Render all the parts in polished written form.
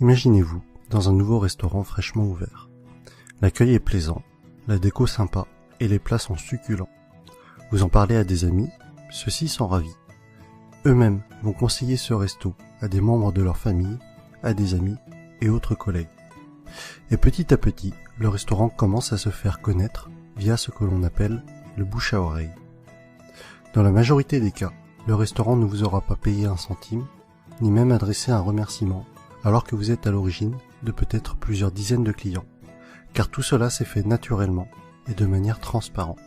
Imaginez-vous dans un nouveau restaurant fraîchement ouvert. L'accueil est plaisant, la déco sympa et les plats sont succulents. Vous en parlez à des amis, ceux-ci sont ravis. Eux-mêmes vont conseiller ce resto à des membres de leur famille, à des amis et autres collègues. Et petit à petit, le restaurant commence à se faire connaître via ce que l'on appelle le bouche à oreille. Dans la majorité des cas, le restaurant ne vous aura pas payé un centime, ni même adressé un remerciement, alors que vous êtes à l'origine de peut-être plusieurs dizaines de clients, car tout cela s'est fait naturellement et de manière transparente.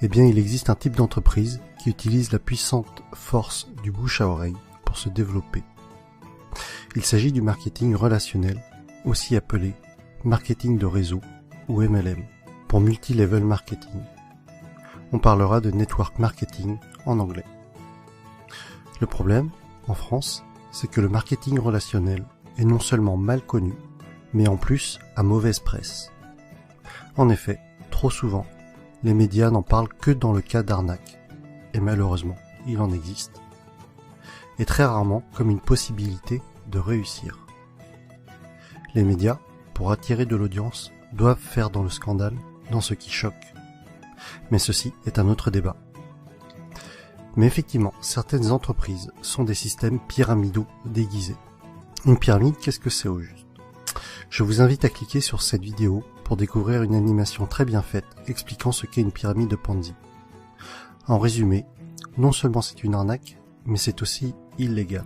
Eh bien, il existe un type d'entreprise qui utilise la puissante force du bouche à oreille pour se développer. Il s'agit du marketing relationnel, aussi appelé marketing de réseau ou MLM, pour multi-level marketing. On parlera de network marketing en anglais. Le problème, en France, c'est que le marketing relationnel est non seulement mal connu, mais en plus à mauvaise presse. En effet, trop souvent, les médias n'en parlent que dans le cas d'arnaque, et malheureusement, il en existe, et très rarement comme une possibilité de réussir. Les médias, pour attirer de l'audience, doivent faire dans le scandale, dans ce qui choque. Mais ceci est un autre débat. Mais effectivement, certaines entreprises sont des systèmes pyramidaux déguisés. Une pyramide, qu'est-ce que c'est au juste? Je vous invite à cliquer sur cette vidéo pour découvrir une animation très bien faite expliquant ce qu'est une pyramide de Ponzi. En résumé, non seulement c'est une arnaque, mais c'est aussi illégal.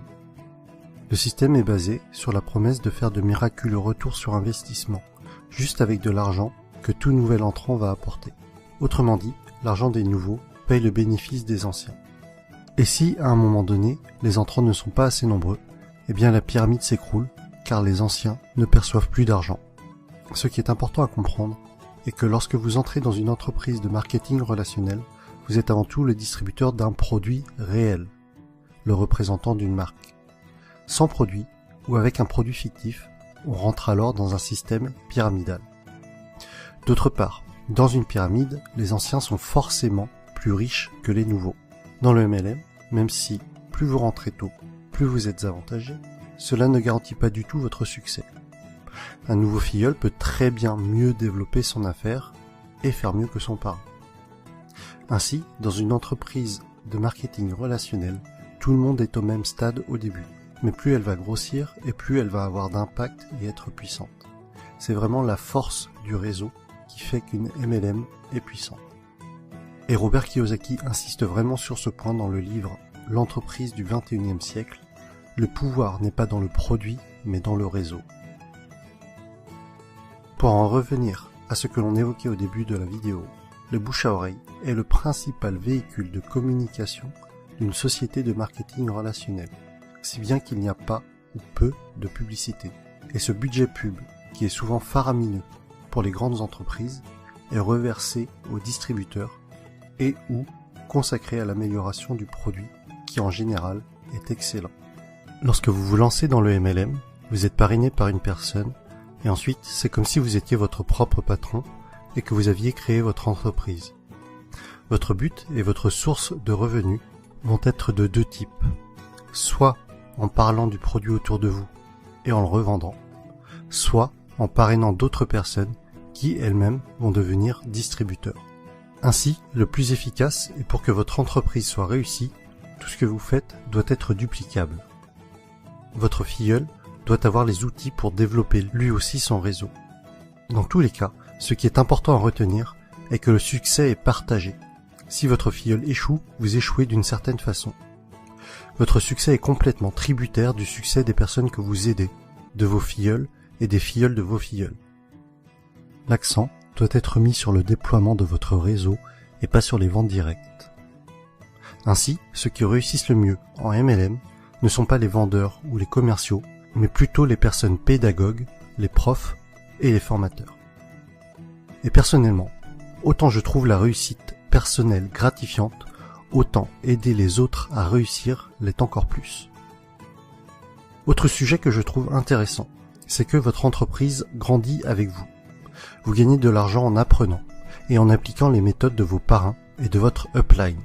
Le système est basé sur la promesse de faire de miraculeux retours sur investissement, juste avec de l'argent que tout nouvel entrant va apporter. Autrement dit, l'argent des nouveaux paye le bénéfice des anciens. Et si, à un moment donné, les entrants ne sont pas assez nombreux, eh bien la pyramide s'écroule, car les anciens ne perçoivent plus d'argent. Ce qui est important à comprendre est que lorsque vous entrez dans une entreprise de marketing relationnel, vous êtes avant tout le distributeur d'un produit réel, le représentant d'une marque. Sans produit, ou avec un produit fictif, on rentre alors dans un système pyramidal. D'autre part, dans une pyramide, les anciens sont forcément plus riches que les nouveaux. Dans le MLM, même si plus vous rentrez tôt, plus vous êtes avantagé, cela ne garantit pas du tout votre succès. Un nouveau filleul peut très bien mieux développer son affaire et faire mieux que son parent. Ainsi, dans une entreprise de marketing relationnel, tout le monde est au même stade au début, mais plus elle va grossir et plus elle va avoir d'impact et être puissante. C'est vraiment la force du réseau qui fait qu'une MLM est puissante. Et Robert Kiyosaki insiste vraiment sur ce point dans le livre « L'entreprise du 21e siècle ». Le pouvoir n'est pas dans le produit, mais dans le réseau. Pour en revenir à ce que l'on évoquait au début de la vidéo, le bouche à oreille est le principal véhicule de communication d'une société de marketing relationnel, si bien qu'il n'y a pas ou peu de publicité. Et ce budget pub, qui est souvent faramineux pour les grandes entreprises, est reversé aux distributeurs et ou consacré à l'amélioration du produit, qui en général est excellent. Lorsque vous vous lancez dans le MLM, vous êtes parrainé par une personne, et ensuite c'est comme si vous étiez votre propre patron et que vous aviez créé votre entreprise. Votre but et votre source de revenus vont être de deux types. Soit en parlant du produit autour de vous et en le revendant, soit en parrainant d'autres personnes qui elles-mêmes vont devenir distributeurs. Ainsi, le plus efficace et pour que votre entreprise soit réussie, tout ce que vous faites doit être duplicable. Votre filleul doit avoir les outils pour développer lui aussi son réseau. Dans tous les cas, ce qui est important à retenir est que le succès est partagé. Si votre filleul échoue, vous échouez d'une certaine façon. Votre succès est complètement tributaire du succès des personnes que vous aidez, de vos filleuls et des filleuls de vos filleuls. L'accent doit être mis sur le déploiement de votre réseau et pas sur les ventes directes. Ainsi, ceux qui réussissent le mieux en MLM ne sont pas les vendeurs ou les commerciaux, mais plutôt les personnes pédagogues, les profs et les formateurs. Et personnellement, autant je trouve la réussite personnelle gratifiante, autant aider les autres à réussir l'est encore plus. Autre sujet que je trouve intéressant, c'est que votre entreprise grandit avec vous. Vous gagnez de l'argent en apprenant et en appliquant les méthodes de vos parrains et de votre upline.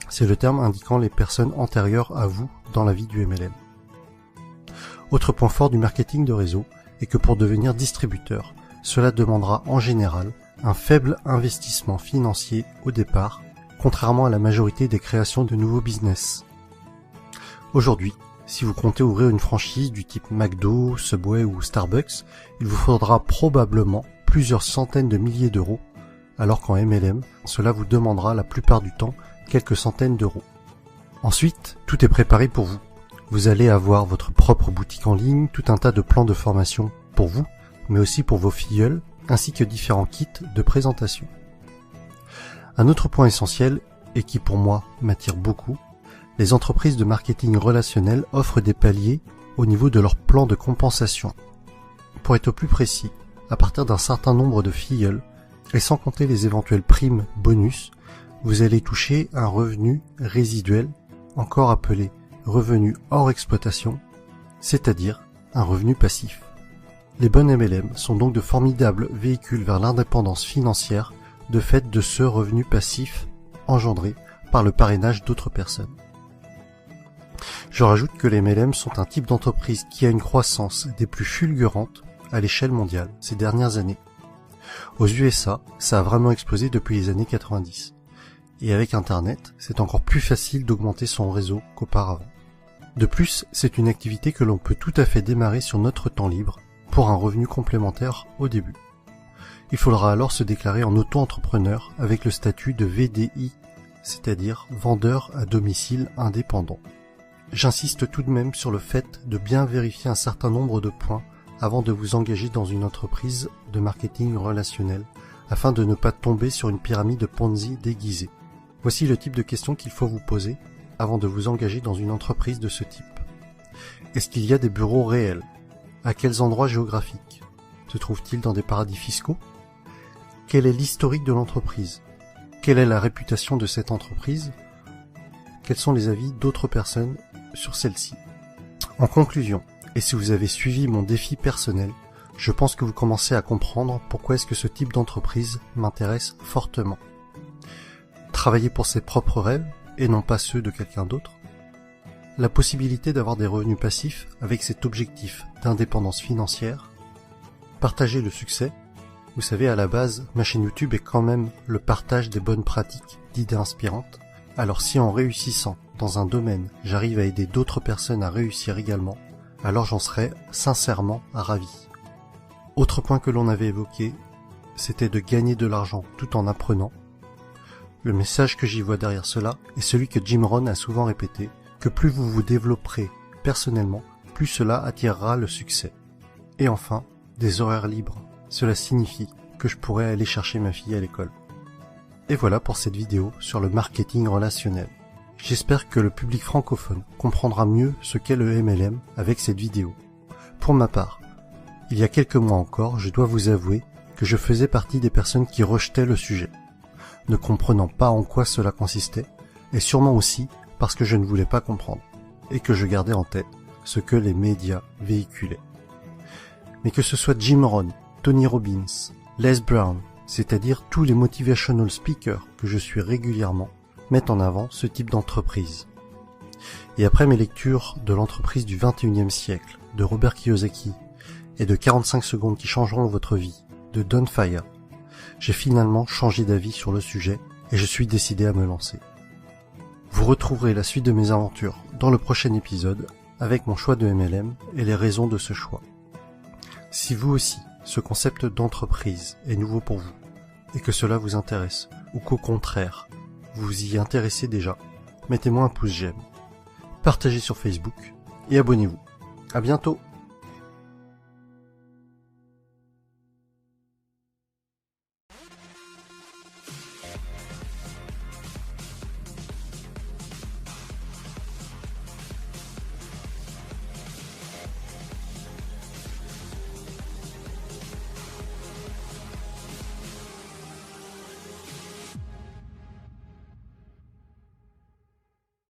C'est le terme indiquant les personnes antérieures à vous dans la vie du MLM. Autre point fort du marketing de réseau est que pour devenir distributeur, cela demandera en général un faible investissement financier au départ, contrairement à la majorité des créations de nouveaux business. Aujourd'hui, si vous comptez ouvrir une franchise du type McDo, Subway ou Starbucks, il vous faudra probablement plusieurs centaines de milliers d'euros, alors qu'en MLM, cela vous demandera la plupart du temps quelques centaines d'euros. Ensuite, tout est préparé pour vous. Vous allez avoir votre propre boutique en ligne, tout un tas de plans de formation pour vous, mais aussi pour vos filleuls, ainsi que différents kits de présentation. Un autre point essentiel, et qui pour moi m'attire beaucoup, les entreprises de marketing relationnel offrent des paliers au niveau de leur plan de compensation. Pour être plus précis, à partir d'un certain nombre de filleuls, et sans compter les éventuelles primes bonus, vous allez toucher un revenu résiduel, encore appelé revenu hors exploitation, c'est-à-dire un revenu passif. Les bonnes MLM sont donc de formidables véhicules vers l'indépendance financière de fait de ce revenu passif engendré par le parrainage d'autres personnes. Je rajoute que les MLM sont un type d'entreprise qui a une croissance des plus fulgurantes à l'échelle mondiale ces dernières années. Aux USA, ça a vraiment explosé depuis les années 90. Et avec Internet, c'est encore plus facile d'augmenter son réseau qu'auparavant. De plus, c'est une activité que l'on peut tout à fait démarrer sur notre temps libre pour un revenu complémentaire au début. Il faudra alors se déclarer en auto-entrepreneur avec le statut de VDI, c'est-à-dire vendeur à domicile indépendant. J'insiste tout de même sur le fait de bien vérifier un certain nombre de points avant de vous engager dans une entreprise de marketing relationnel afin de ne pas tomber sur une pyramide Ponzi déguisée. Voici le type de questions qu'il faut vous poser avant de vous engager dans une entreprise de ce type. Est-ce qu'il y a des bureaux réels? À quels endroits géographiques? Se trouve-t-il dans des paradis fiscaux? Quel est l'historique de l'entreprise? Quelle est la réputation de cette entreprise? Quels sont les avis d'autres personnes sur celle-ci? En conclusion, et si vous avez suivi mon défi personnel, je pense que vous commencez à comprendre pourquoi est-ce que ce type d'entreprise m'intéresse fortement. Travailler pour ses propres rêves et non pas ceux de quelqu'un d'autre. La possibilité d'avoir des revenus passifs avec cet objectif d'indépendance financière. Partager le succès. Vous savez, à la base, ma chaîne YouTube est quand même le partage des bonnes pratiques, d'idées inspirantes. Alors si en réussissant dans un domaine, j'arrive à aider d'autres personnes à réussir également, alors j'en serais sincèrement ravi. Autre point que l'on avait évoqué, c'était de gagner de l'argent tout en apprenant. Le message que j'y vois derrière cela est celui que Jim Rohn a souvent répété, que plus vous vous développerez personnellement, plus cela attirera le succès. Et enfin, des horaires libres. Cela signifie que je pourrais aller chercher ma fille à l'école. Et voilà pour cette vidéo sur le marketing relationnel. J'espère que le public francophone comprendra mieux ce qu'est le MLM avec cette vidéo. Pour ma part, il y a quelques mois encore, je dois vous avouer que je faisais partie des personnes qui rejetaient le sujet, ne comprenant pas en quoi cela consistait, et sûrement aussi parce que je ne voulais pas comprendre, et que je gardais en tête ce que les médias véhiculaient. Mais que ce soit Jim Rohn, Tony Robbins, Les Brown, c'est-à-dire tous les motivational speakers que je suis régulièrement, mettent en avant ce type d'entreprise. Et après mes lectures de l'entreprise du 21e siècle, de Robert Kiyosaki, et de 45 secondes qui changeront votre vie, de Don Faya, j'ai finalement changé d'avis sur le sujet et je suis décidé à me lancer. Vous retrouverez la suite de mes aventures dans le prochain épisode avec mon choix de MLM et les raisons de ce choix. Si vous aussi, ce concept d'entreprise est nouveau pour vous et que cela vous intéresse ou qu'au contraire, vous y intéressez déjà, mettez-moi un pouce j'aime, partagez sur Facebook et abonnez-vous. À bientôt!